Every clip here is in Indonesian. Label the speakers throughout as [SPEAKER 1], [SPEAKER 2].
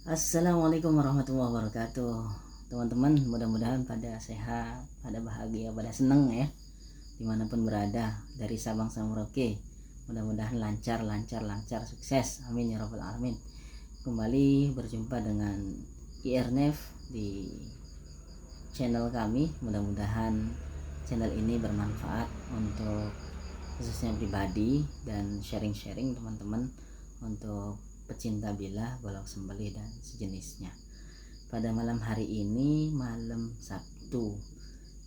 [SPEAKER 1] Assalamualaikum warahmatullahi wabarakatuh. Teman-teman, mudah-mudahan pada sehat, pada bahagia, pada seneng ya, dimanapun berada dari Sabang sampai Merauke. Mudah-mudahan lancar, sukses. Amin ya rabbal alamin. Kembali berjumpa dengan IRNEF di channel kami. Mudah-mudahan channel ini bermanfaat untuk khususnya pribadi dan sharing-sharing teman-teman untuk pecinta bila, golok sembelih dan sejenisnya. Pada malam hari ini, malam Sabtu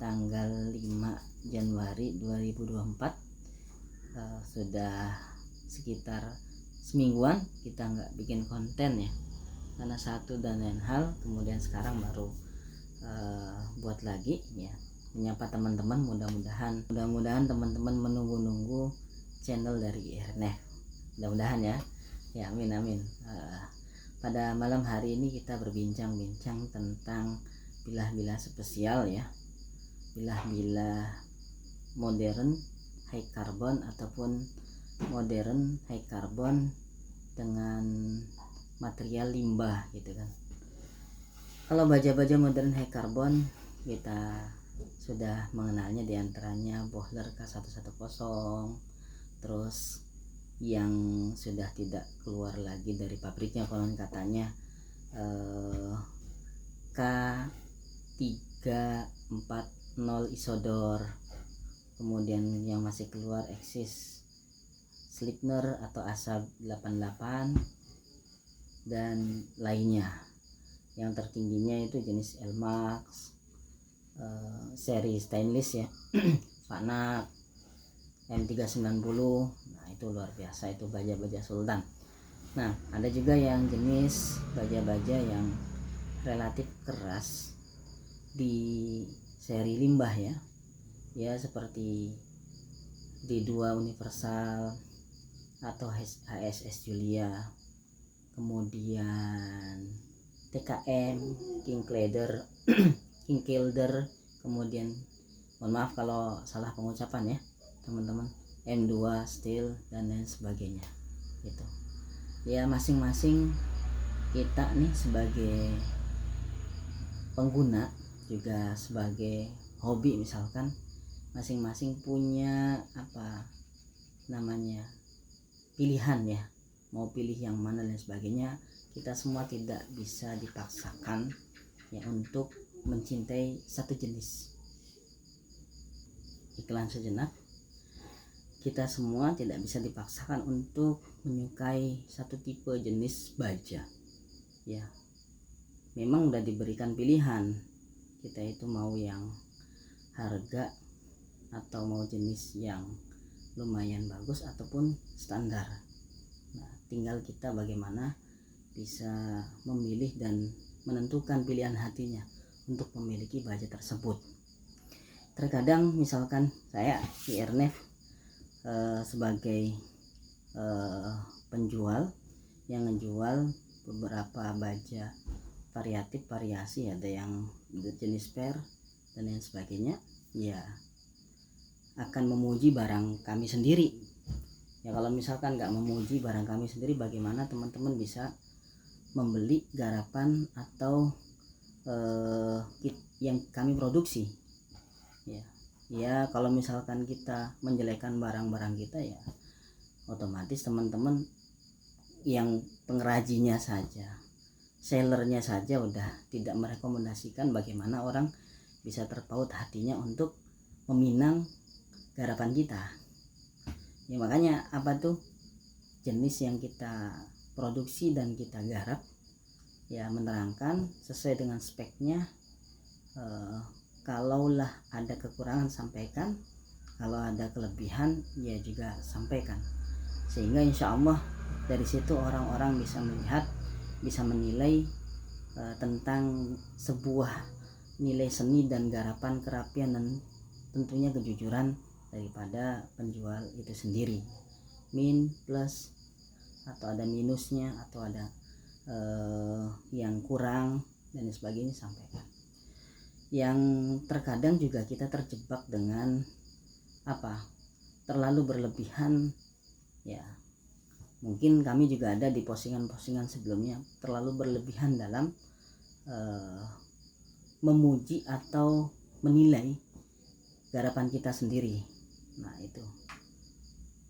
[SPEAKER 1] tanggal 5 Januari 2024, sudah sekitar semingguan kita nggak bikin konten ya, karena satu dan lain hal. Kemudian sekarang baru buat lagi ya, menyapa teman-teman. Mudah-mudahan teman-teman menunggu-nunggu channel dari IRNEF, mudah-mudahan ya. Ya, amin amin. Pada malam hari ini kita berbincang-bincang tentang bilah-bilah spesial ya, bilah-bilah modern high carbon ataupun modern high carbon dengan material limbah gitu kan. Kalau baja-baja modern high carbon kita sudah mengenalnya, diantaranya Bohler K110, terus yang sudah tidak keluar lagi dari pabriknya konon katanya K340 Isodor. Kemudian yang masih keluar Exis Slipner atau Asab 88 dan lainnya. Yang tertingginya itu jenis Elmax, seri stainless ya, Fanak M390. Nah itu luar biasa, itu baja-baja sultan. Nah ada juga yang jenis baja-baja yang relatif keras di seri limbah ya, ya seperti D2 Universal atau HSS Julia, kemudian TKM King Kilder, kemudian mohon maaf kalau salah pengucapan ya teman-teman, M2 Steel dan lain sebagainya gitu ya. Masing-masing kita nih sebagai pengguna juga sebagai hobi, misalkan masing-masing punya apa namanya pilihan ya, mau pilih yang mana dan sebagainya. Kita semua tidak bisa dipaksakan ya untuk mencintai satu jenis. Iklan sejenak, kita semua tidak bisa dipaksakan untuk menyukai satu tipe jenis baja ya. Memang udah diberikan pilihan, kita itu mau yang harga atau mau jenis yang lumayan bagus ataupun standar. Nah tinggal kita bagaimana bisa memilih dan menentukan pilihan hatinya untuk memiliki baja tersebut. Terkadang misalkan saya di IRNEF sebagai penjual yang menjual beberapa baja variasi, ada yang jenis pair dan lain sebagainya ya, akan memuji barang kami sendiri ya. Kalau misalkan nggak memuji barang kami sendiri, bagaimana teman-teman bisa membeli garapan atau yang kami produksi ya. Ya kalau misalkan kita menjelekkan barang-barang kita ya, otomatis teman-teman yang pengrajinnya saja, sellernya saja udah tidak merekomendasikan, bagaimana orang bisa terpaut hatinya untuk meminang garapan kita ya. Makanya apa tuh jenis yang kita produksi dan kita garap ya, menerangkan sesuai dengan speknya. Kalaulah ada kekurangan sampaikan, kalau ada kelebihan ya juga sampaikan, sehingga insya Allah dari situ orang-orang bisa melihat, bisa menilai tentang sebuah nilai seni dan garapan, kerapian dan tentunya kejujuran daripada penjual itu sendiri. Min plus atau ada minusnya atau ada yang kurang dan sebagainya sampaikan. Yang terkadang juga kita terjebak dengan apa, terlalu berlebihan ya, Mungkin kami juga ada di postingan-postingan sebelumnya terlalu berlebihan dalam memuji atau menilai garapan kita sendiri. Nah itu.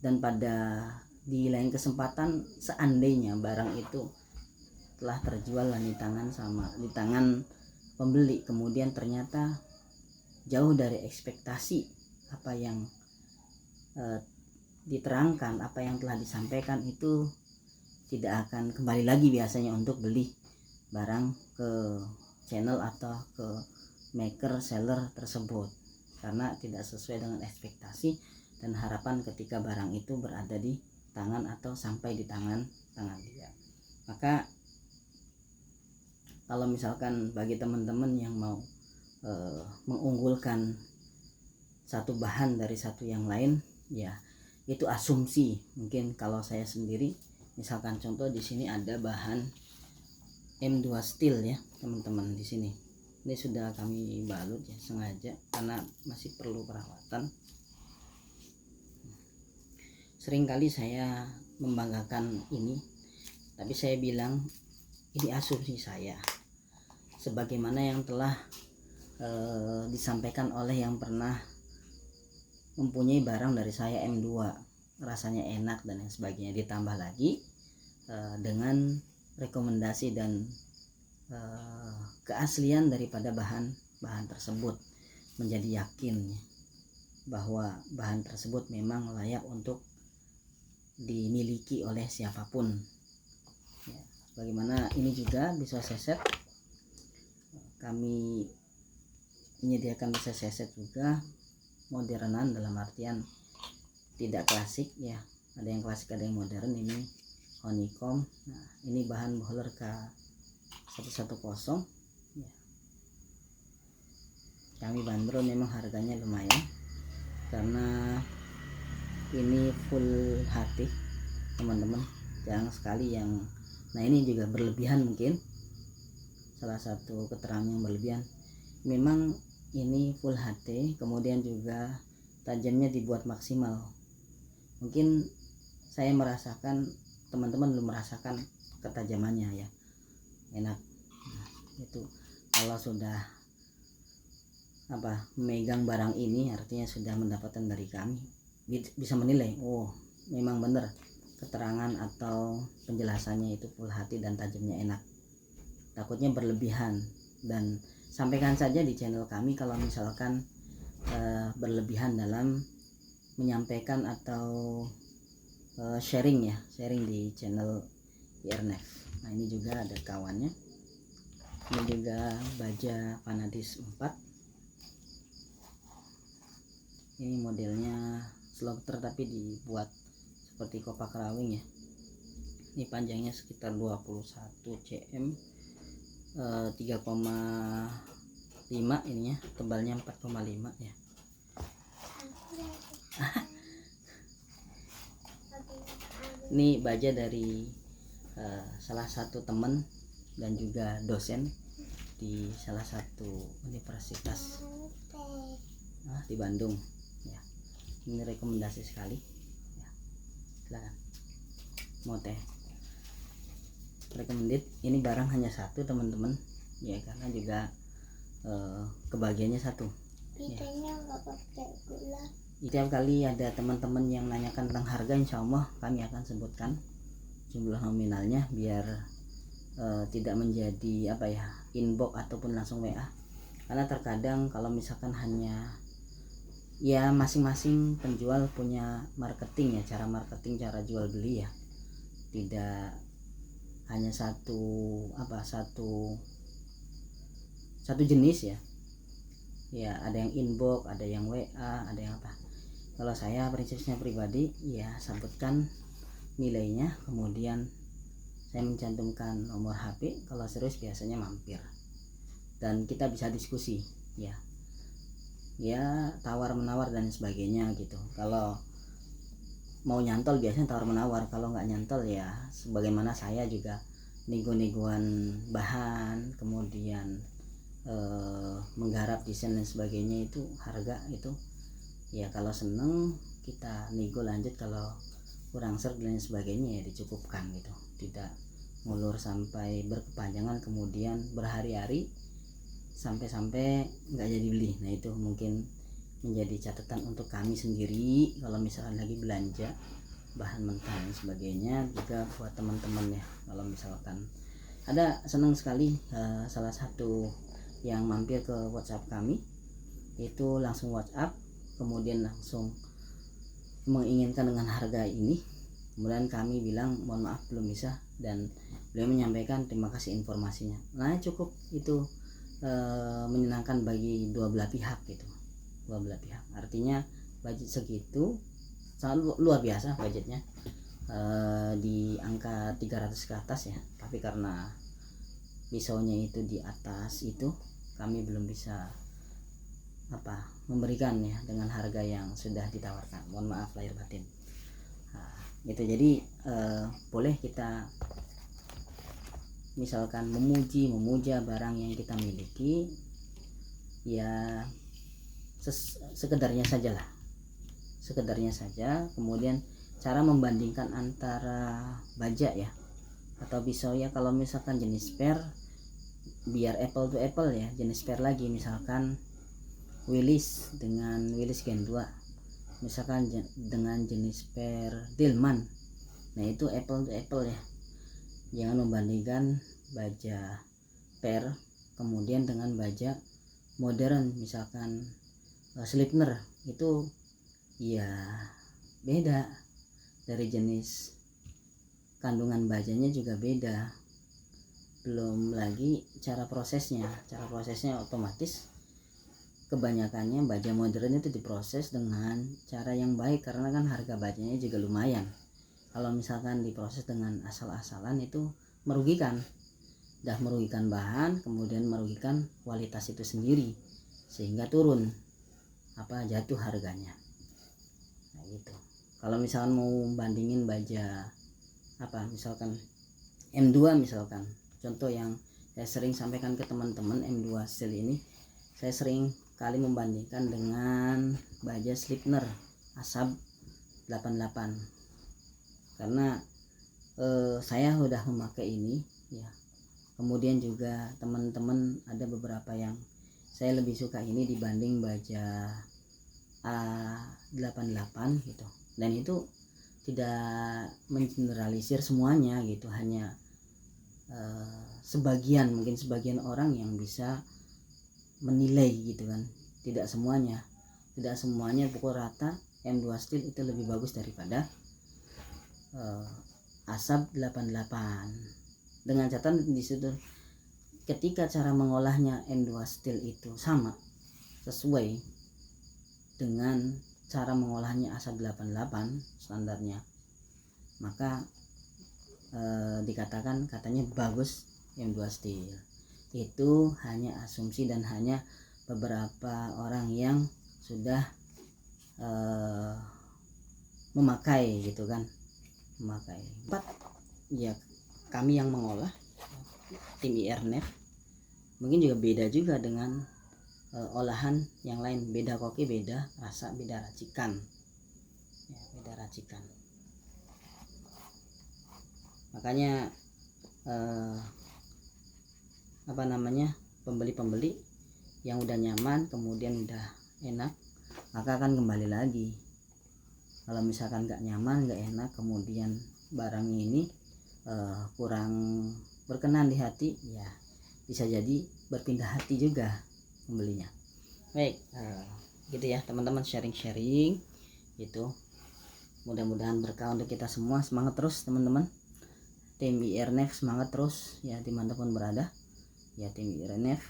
[SPEAKER 1] Dan pada di lain kesempatan, seandainya barang itu telah terjual di tangan pembeli, kemudian ternyata jauh dari ekspektasi apa yang diterangkan, apa yang telah disampaikan, itu tidak akan kembali lagi biasanya untuk beli barang ke channel atau ke maker seller tersebut, karena tidak sesuai dengan ekspektasi dan harapan ketika barang itu berada di tangan atau sampai di tangan dia. Maka kalau misalkan bagi teman-teman yang mau mengunggulkan satu bahan dari satu yang lain, ya itu asumsi. Mungkin kalau saya sendiri, misalkan contoh di sini ada bahan M2 steel ya teman-teman, di sini ini sudah kami balut ya sengaja karena masih perlu perawatan. Seringkali saya membanggakan ini, tapi saya bilang ini asumsi saya, sebagaimana yang telah disampaikan oleh yang pernah mempunyai barang dari saya M2, rasanya enak dan yang sebagainya, ditambah lagi dengan rekomendasi dan keaslian daripada bahan tersebut, menjadi yakin bahwa bahan tersebut memang layak untuk dimiliki oleh siapapun ya. Bagaimana ini juga bisa seset, kami menyediakan bisa seset juga modernan, dalam artian tidak klasik ya, ada yang klasik ada yang modern. Ini honeycomb. Nah ini bahan bohler K110 ya. Kami bandrol memang harganya lumayan karena ini full hati teman-teman, jarang sekali yang, nah ini juga berlebihan, mungkin salah satu keterangan yang berlebihan. Memang ini full HT, kemudian juga tajamnya dibuat maksimal. Mungkin saya merasakan, teman-teman belum merasakan ketajamannya ya, enak. Nah, itu kalau sudah memegang barang ini, artinya sudah mendapatkan dari kami, bisa menilai, oh memang benar keterangan atau penjelasannya itu full hati dan tajamnya enak. Takutnya berlebihan, dan sampaikan saja di channel kami kalau misalkan berlebihan dalam menyampaikan atau sharing di channel IRNF. Nah ini juga ada kawannya, ini juga baja Fanatis 4, ini modelnya slaughter tapi dibuat seperti kopak rawing ya. Ini panjangnya sekitar 21 cm, 3,5 ininya, tebalnya 4,5 ya. Ini baja dari salah satu teman dan juga dosen di salah satu universitas di Bandung ya. Ini rekomendasi sekali ya. Silakan mau teh recommended. Ini barang hanya satu teman-teman ya, karena juga kebagiannya satu ya. Setiap kali ada teman-teman yang nanyakan tentang harga, insya Allah kami akan sebutkan jumlah nominalnya, biar tidak menjadi inbox ataupun langsung WA. Karena terkadang kalau misalkan hanya ya, masing-masing penjual punya marketing ya, cara marketing, cara jual beli ya, tidak hanya satu jenis ya. Ya ada yang inbox, ada yang WA, ada yang Kalau saya prinsipnya pribadi ya, sebutkan nilainya, kemudian saya mencantumkan nomor HP. Kalau serius biasanya mampir dan kita bisa diskusi ya, tawar menawar dan sebagainya gitu. Kalau mau nyantol biasanya tawar menawar, kalau nggak nyantol ya sebagaimana saya juga nego-negoan bahan, kemudian menggarap desain dan sebagainya. Itu harga itu ya, kalau seneng kita nego lanjut, kalau kurang seret dan sebagainya ya dicukupkan gitu, tidak ngulur sampai berkepanjangan kemudian berhari-hari sampai nggak jadi beli. Nah itu mungkin menjadi catatan untuk kami sendiri kalau misalkan lagi belanja bahan mentah dan sebagainya, juga buat teman-teman ya. Kalau misalkan ada, senang sekali salah satu yang mampir ke WhatsApp kami itu langsung WhatsApp, kemudian langsung menginginkan dengan harga ini. Kemudian kami bilang mohon maaf belum bisa, dan beliau menyampaikan terima kasih informasinya. Nah cukup itu menyenangkan bagi dua belah pihak gitu, dua belah pihak. Artinya budget segitu sangat luar biasa budgetnya, di angka 300 ke atas ya, tapi karena pisaunya itu di atas itu kami belum bisa memberikan ya dengan harga yang sudah ditawarkan, mohon maaf lahir batin. Nah, gitu. Jadi boleh kita misalkan memuja barang yang kita miliki ya sekedarnya saja lah, sekedarnya saja. Kemudian cara membandingkan antara baja ya atau pisau ya, kalau misalkan jenis spare biar apple to apple ya, jenis spare lagi misalkan Willis dengan Willis Gen 2, misalkan dengan jenis spare Dillman, nah itu apple to apple ya. Jangan membandingkan baja per kemudian dengan baja modern misalkan Slipner, itu ya beda, dari jenis kandungan bajanya juga beda, belum lagi cara prosesnya otomatis kebanyakannya baja modern itu diproses dengan cara yang baik, karena kan harga bajanya juga lumayan. Kalau misalkan diproses dengan asal-asalan itu merugikan, dah merugikan bahan, kemudian merugikan kualitas itu sendiri, sehingga turun jatuh harganya. Nah gitu. Kalau misalkan mau bandingin baja misalkan M2 misalkan, contoh yang saya sering sampaikan ke teman-teman, M2 steel ini saya sering kali membandingkan dengan baja Slipner Asab 88, karena saya udah memakai ini ya. Kemudian juga teman-teman ada beberapa yang saya lebih suka ini dibanding baja A88 gitu, dan itu tidak mengeneralisir semuanya gitu, hanya mungkin sebagian orang yang bisa menilai gitu kan, tidak semuanya pukul rata M2 steel itu lebih bagus daripada Asab 88, dengan catatan di situ ketika cara mengolahnya M2 steel itu sama sesuai dengan cara mengolahnya Asab 88 standarnya, maka dikatakan katanya bagus M2 steel. Itu hanya asumsi dan hanya beberapa orang yang sudah memakai gitu kan, ya kami yang mengolah tim IRNF mungkin juga beda juga dengan olahan yang lain, beda koki, beda rasa, beda racikan ya, beda racikan. Makanya pembeli-pembeli yang udah nyaman kemudian udah enak maka akan kembali lagi. Kalau misalkan nggak nyaman, nggak enak, kemudian barang ini kurang berkenan di hati, ya bisa jadi berpindah hati juga pembelinya. Baik, gitu ya teman-teman, sharing-sharing itu mudah-mudahan berkah untuk kita semua. Semangat terus teman-teman, tim IRNF semangat terus ya dimanapun berada ya, tim IRNF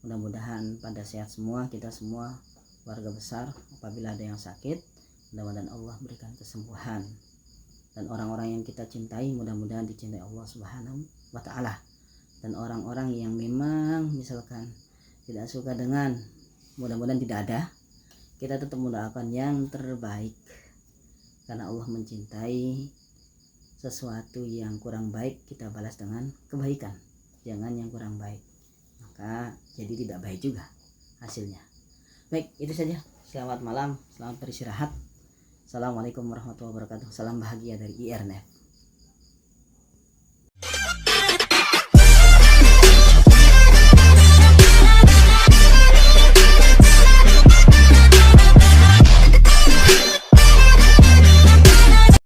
[SPEAKER 1] mudah-mudahan pada sehat semua, kita semua warga besar. Apabila ada yang sakit, mudah-mudahan Allah berikan kesembuhan, dan orang-orang yang kita cintai mudah-mudahan dicintai Allah Subhanahu wa Ta'ala. Dan orang-orang yang memang misalkan tidak suka dengan, mudah-mudahan tidak ada, kita tetap mendoakan yang terbaik, karena Allah mencintai. Sesuatu yang kurang baik kita balas dengan kebaikan, jangan yang kurang baik, maka jadi tidak baik juga hasilnya. Baik, itu saja. Selamat malam, selamat beristirahat. Assalamualaikum warahmatullahi wabarakatuh. Salam bahagia dari IRNF.